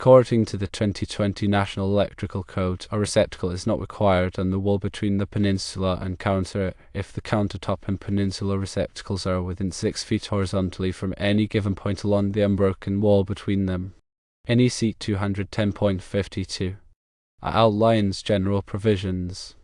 According to the 2020 National Electrical Code, a receptacle is not required on the wall between the Peninsula and counter if the countertop and Peninsula receptacles are within 6 feet horizontally from any given point along the unbroken wall between them. NEC 210.52 outlines general provisions.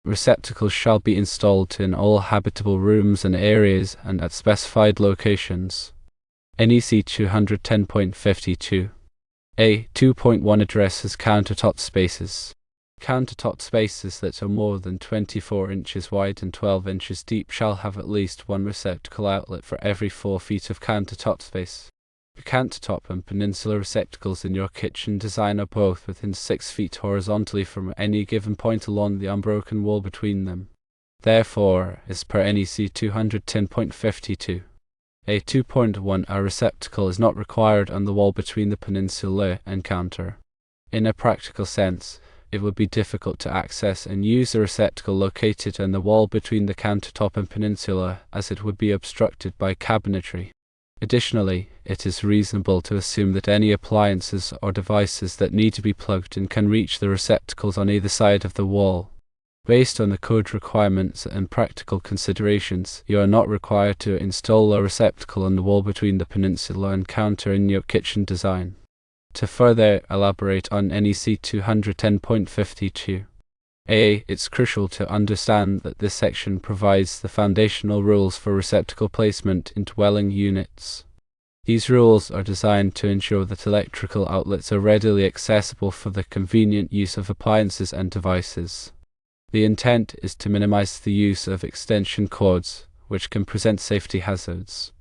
Receptacles shall be installed in all habitable rooms and areas and at specified locations. NEC 210.52 A. 2.1 addresses countertop spaces. Countertop spaces that are more than 24 inches wide and 12 inches deep shall have at least one receptacle outlet for every 4 feet of countertop space. The countertop and Peninsula receptacles in your kitchen design are both within 6 feet horizontally from any given point along the unbroken wall between them. Therefore, as per NEC 210.52, A. 2.1 a receptacle is not required on the wall between the Peninsula and counter. In a practical sense, it would be difficult to access and use a receptacle located on the wall between the countertop and Peninsula, as it would be obstructed by cabinetry. Additionally, it is reasonable to assume that any appliances or devices that need to be plugged in can reach the receptacles on either side of the wall. Based on the code requirements and practical considerations, you are not required to install a receptacle on the wall between the Peninsula and counter in your kitchen design. To further elaborate on NEC 210.52, A. It's crucial to understand that this section provides the foundational rules for receptacle placement in dwelling units. These rules are designed to ensure that electrical outlets are readily accessible for the convenient use of appliances and devices. The intent is to minimize the use of extension cords, which can present safety hazards.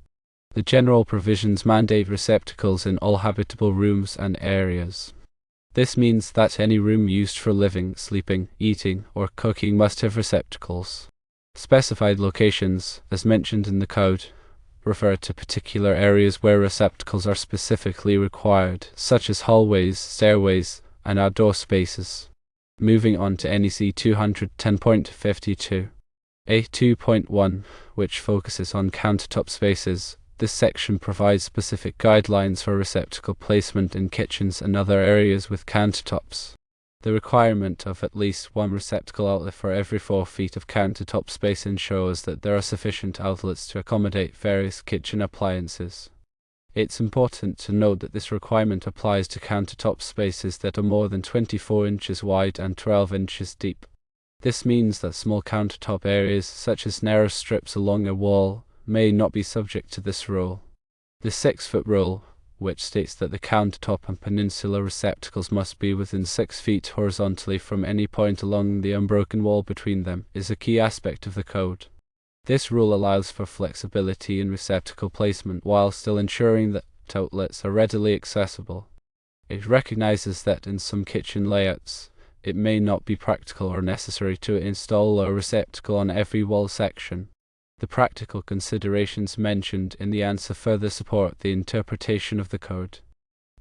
The general provisions mandate receptacles in all habitable rooms and areas. This means that any room used for living, sleeping, eating, or cooking must have receptacles. Specified locations, as mentioned in the code, refer to particular areas where receptacles are specifically required, such as hallways, stairways, and outdoor spaces. Moving on to NEC 210.52. A. 2.1, which focuses on countertop spaces. This section provides specific guidelines for receptacle placement in kitchens and other areas with countertops. The requirement of at least one receptacle outlet for every 4 feet of countertop space ensures that there are sufficient outlets to accommodate various kitchen appliances. It's important to note that this requirement applies to countertop spaces that are more than 24 inches wide and 12 inches deep. This means that small countertop areas, such as narrow strips along a wall, may not be subject to this rule. The 6-foot rule, which states that the countertop and Peninsula receptacles must be within 6 feet horizontally from any point along the unbroken wall between them, is a key aspect of the code. This rule allows for flexibility in receptacle placement while still ensuring that outlets are readily accessible. It recognizes that in some kitchen layouts, it may not be practical or necessary to install a receptacle on every wall section. The practical considerations mentioned in the answer further support the interpretation of the code.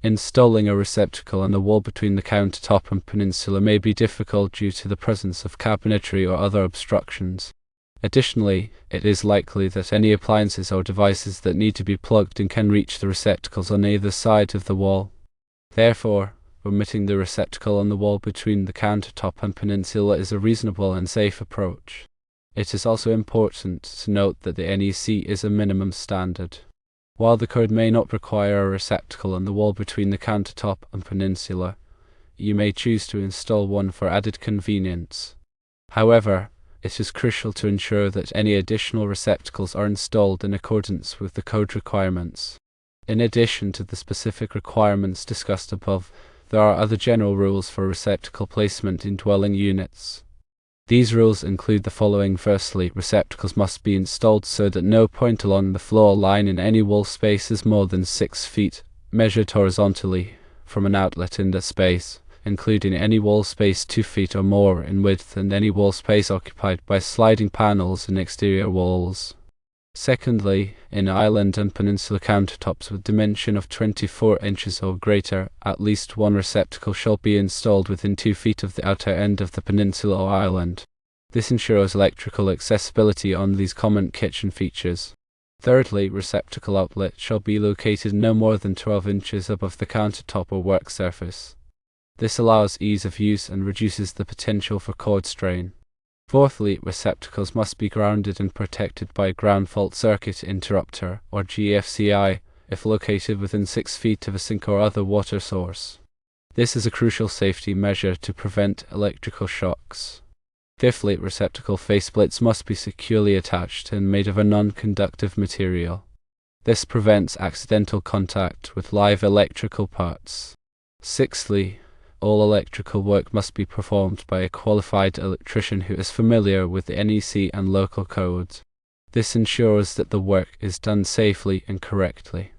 Installing a receptacle on the wall between the countertop and Peninsula may be difficult due to the presence of cabinetry or other obstructions. Additionally, it is likely that any appliances or devices that need to be plugged in can reach the receptacles on either side of the wall. Therefore, omitting the receptacle on the wall between the countertop and Peninsula is a reasonable and safe approach. It is also important to note that the NEC is a minimum standard. While the code may not require a receptacle on the wall between the countertop and Peninsula, you may choose to install one for added convenience. However, it is crucial to ensure that any additional receptacles are installed in accordance with the code requirements. In addition to the specific requirements discussed above, there are other general rules for receptacle placement in dwelling units. These rules include the following. Firstly, receptacles must be installed so that no point along the floor line in any wall space is more than 6 feet, measured horizontally, from an outlet in the space, including any wall space 2 feet or more in width and any wall space occupied by sliding panels in exterior walls. Secondly, in island and Peninsula countertops with dimension of 24 inches or greater, at least one receptacle shall be installed within 2 feet of the outer end of the peninsula or island. This ensures electrical accessibility on these common kitchen features. Thirdly, receptacle outlet shall be located no more than 12 inches above the countertop or work surface. This allows ease of use and reduces the potential for cord strain. Fourthly, receptacles must be grounded and protected by a ground fault circuit interrupter, or GFCI, if located within 6 feet of a sink or other water source. This is a crucial safety measure to prevent electrical shocks. Fifthly, receptacle faceplates must be securely attached and made of a non-conductive material. This prevents accidental contact with live electrical parts. Sixthly, all electrical work must be performed by a qualified electrician who is familiar with the NEC and local codes. This ensures that the work is done safely and correctly.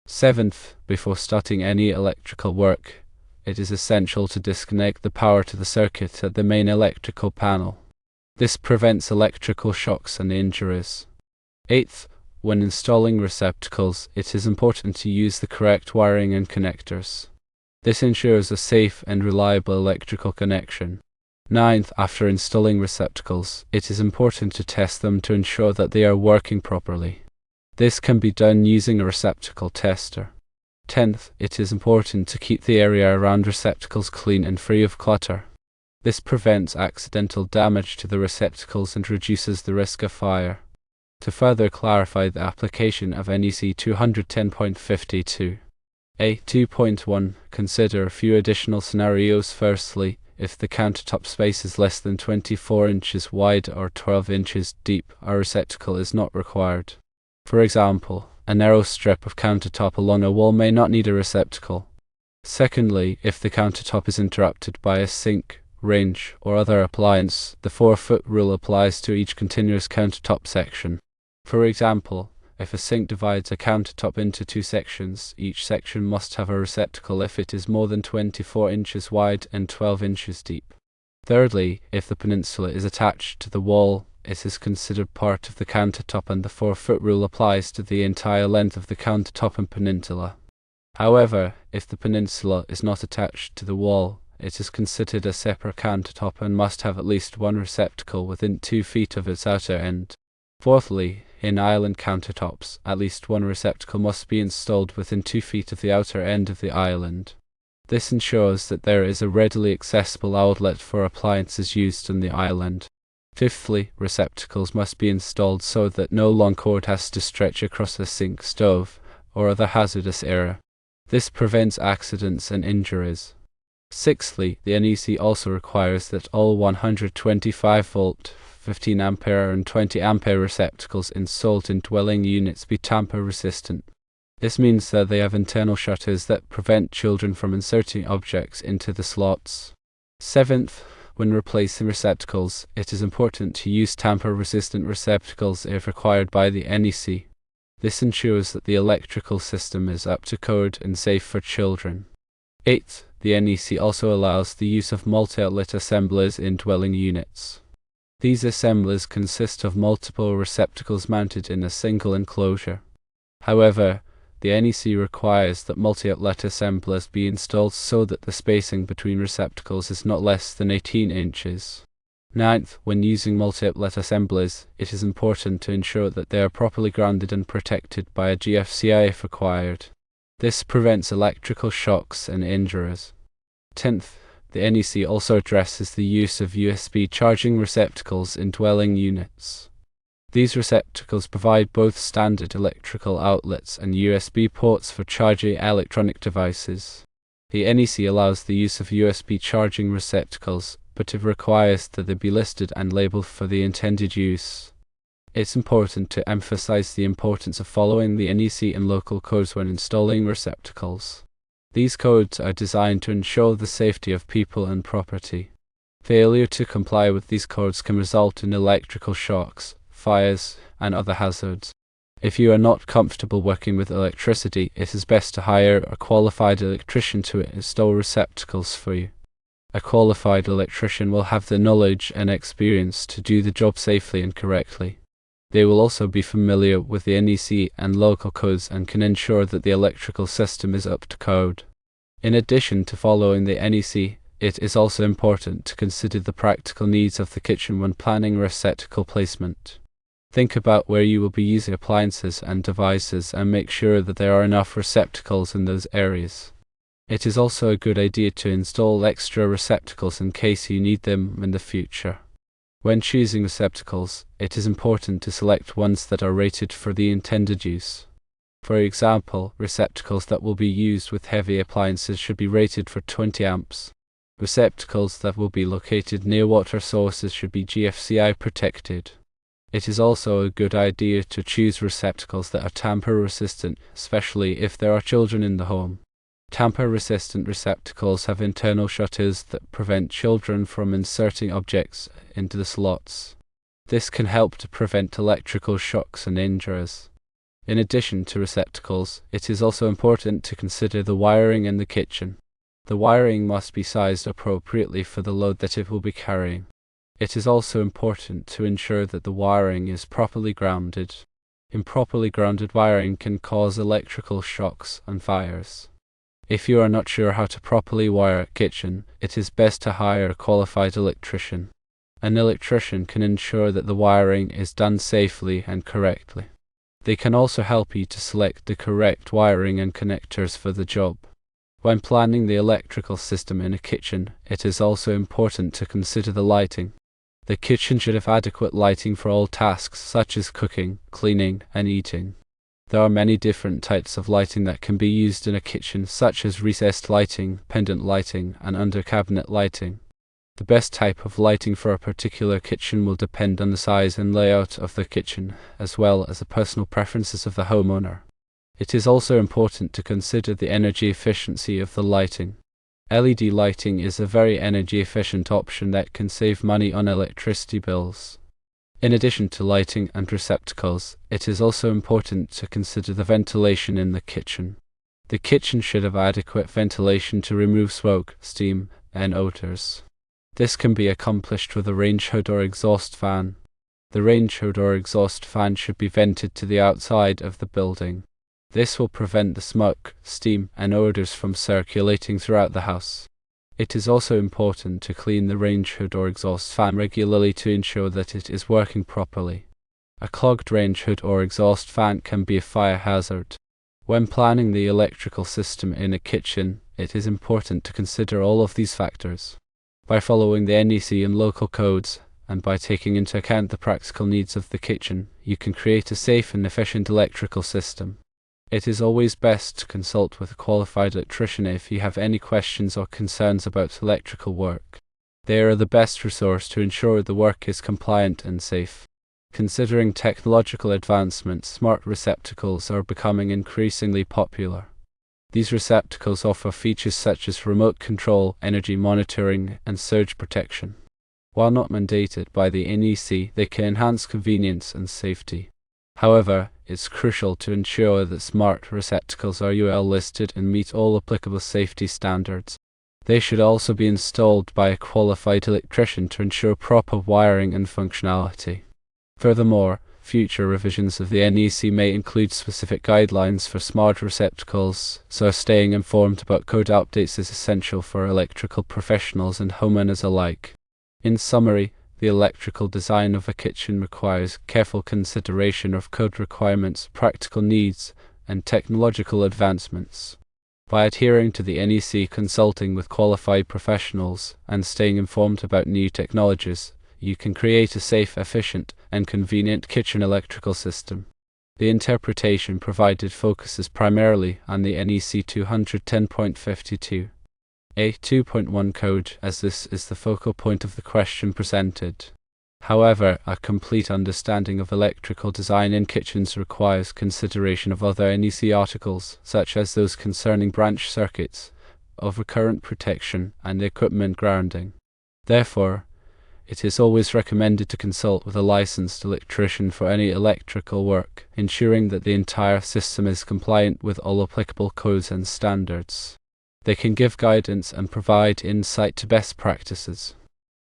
Seventh, before starting any electrical work, it is essential to disconnect the power to the circuit at the main electrical panel. This prevents electrical shocks and injuries. Eighth, when installing receptacles, it is important to use the correct wiring and connectors. This ensures a safe and reliable electrical connection. Ninth, after installing receptacles, it is important to test them to ensure that they are working properly. This can be done using a receptacle tester. 10th, it is important to keep the area around receptacles clean and free of clutter. This prevents accidental damage to the receptacles and reduces the risk of fire. To further clarify the application of NEC 210.52. A. 2.1. Consider a few additional scenarios. Firstly, if the countertop space is less than 24 inches wide or 12 inches deep, a receptacle is not required. For example, a narrow strip of countertop along a wall may not need a receptacle. Secondly, if the countertop is interrupted by a sink, range, or other appliance, the 4-foot rule applies to each continuous countertop section. For example, if a sink divides a countertop into 2 sections, each section must have a receptacle if it is more than 24 inches wide and 12 inches deep. Thirdly, if the peninsula is attached to the wall, it is considered part of the countertop and the 4-foot rule applies to the entire length of the countertop and peninsula. However, if the peninsula is not attached to the wall, it is considered a separate countertop and must have at least one receptacle within 2 feet of its outer end. Fourthly, in island countertops, at least one receptacle must be installed within 2 feet of the outer end of the island. This ensures that there is a readily accessible outlet for appliances used on the island. Fifthly, receptacles must be installed so that no long cord has to stretch across a sink, stove, or other hazardous area. This prevents accidents and injuries. Sixthly, the NEC also requires that all 125-volt, 15 ampere and 20 ampere receptacles installed in dwelling units be tamper-resistant. This means that they have internal shutters that prevent children from inserting objects into the slots. Seventh, when replacing receptacles, it is important to use tamper-resistant receptacles if required by the NEC. This ensures that the electrical system is up to code and safe for children. Eighth, the NEC also allows the use of multi-outlet assemblies in dwelling units. These assemblies consist of multiple receptacles mounted in a single enclosure. However, the NEC requires that multi-outlet assemblies be installed so that the spacing between receptacles is not less than 18 inches. Ninth, when using multi-outlet assemblies, it is important to ensure that they are properly grounded and protected by a GFCI if required. This prevents electrical shocks and injuries. 10th, the NEC also addresses the use of USB charging receptacles in dwelling units. These receptacles provide both standard electrical outlets and USB ports for charging electronic devices. The NEC allows the use of USB charging receptacles, but it requires that they be listed and labeled for the intended use. It's important to emphasize the importance of following the NEC and local codes when installing receptacles. These codes are designed to ensure the safety of people and property. Failure to comply with these codes can result in electrical shocks, fires, and other hazards. If you are not comfortable working with electricity, it is best to hire a qualified electrician to install receptacles for you. A qualified electrician will have the knowledge and experience to do the job safely and correctly. They will also be familiar with the NEC and local codes and can ensure that the electrical system is up to code. In addition to following the NEC, it is also important to consider the practical needs of the kitchen when planning receptacle placement. Think about where you will be using appliances and devices and make sure that there are enough receptacles in those areas. It is also a good idea to install extra receptacles in case you need them in the future. When choosing receptacles, it is important to select ones that are rated for the intended use. For example, receptacles that will be used with heavy appliances should be rated for 20 amps. Receptacles that will be located near water sources should be GFCI protected. It is also a good idea to choose receptacles that are tamper-resistant, especially if there are children in the home. Tamper-resistant receptacles have internal shutters that prevent children from inserting objects into the slots. This can help to prevent electrical shocks and injuries. In addition to receptacles, it is also important to consider the wiring in the kitchen. The wiring must be sized appropriately for the load that it will be carrying. It is also important to ensure that the wiring is properly grounded. Improperly grounded wiring can cause electrical shocks and fires. If you are not sure how to properly wire a kitchen, it is best to hire a qualified electrician. An electrician can ensure that the wiring is done safely and correctly. They can also help you to select the correct wiring and connectors for the job. When planning the electrical system in a kitchen, it is also important to consider the lighting. The kitchen should have adequate lighting for all tasks such as cooking, cleaning, and eating. There are many different types of lighting that can be used in a kitchen, such as recessed lighting, pendant lighting, and under-cabinet lighting. The best type of lighting for a particular kitchen will depend on the size and layout of the kitchen, as well as the personal preferences of the homeowner. It is also important to consider the energy efficiency of the lighting. LED lighting is a very energy-efficient option that can save money on electricity bills. In addition to lighting and receptacles, it is also important to consider the ventilation in the kitchen. The kitchen should have adequate ventilation to remove smoke, steam, and odors. This can be accomplished with a range hood or exhaust fan. The range hood or exhaust fan should be vented to the outside of the building. This will prevent the smoke, steam, and odors from circulating throughout the house. It is also important to clean the range hood or exhaust fan regularly to ensure that it is working properly. A clogged range hood or exhaust fan can be a fire hazard. When planning the electrical system in a kitchen, it is important to consider all of these factors. By following the NEC and local codes, and by taking into account the practical needs of the kitchen, you can create a safe and efficient electrical system. It is always best to consult with a qualified electrician if you have any questions or concerns about electrical work. They are the best resource to ensure the work is compliant and safe. Considering technological advancements, smart receptacles are becoming increasingly popular. These receptacles offer features such as remote control, energy monitoring, and surge protection. While not mandated by the NEC, they can enhance convenience and safety. However, it's crucial to ensure that smart receptacles are UL listed and meet all applicable safety standards. They should also be installed by a qualified electrician to ensure proper wiring and functionality. Furthermore, future revisions of the NEC may include specific guidelines for smart receptacles, so staying informed about code updates is essential for electrical professionals and homeowners alike. In summary, the electrical design of a kitchen requires careful consideration of code requirements, practical needs, and technological advancements. By adhering to the NEC, consulting with qualified professionals, and staying informed about new technologies, you can create a safe, efficient, and convenient kitchen electrical system. The interpretation provided focuses primarily on the NEC 210.52. A 2.1 code, as this is the focal point of the question presented. However, a complete understanding of electrical design in kitchens requires consideration of other NEC articles, such as those concerning branch circuits, overcurrent protection, and equipment grounding. Therefore, it is always recommended to consult with a licensed electrician for any electrical work, ensuring that the entire system is compliant with all applicable codes and standards. They can give guidance and provide insight to best practices.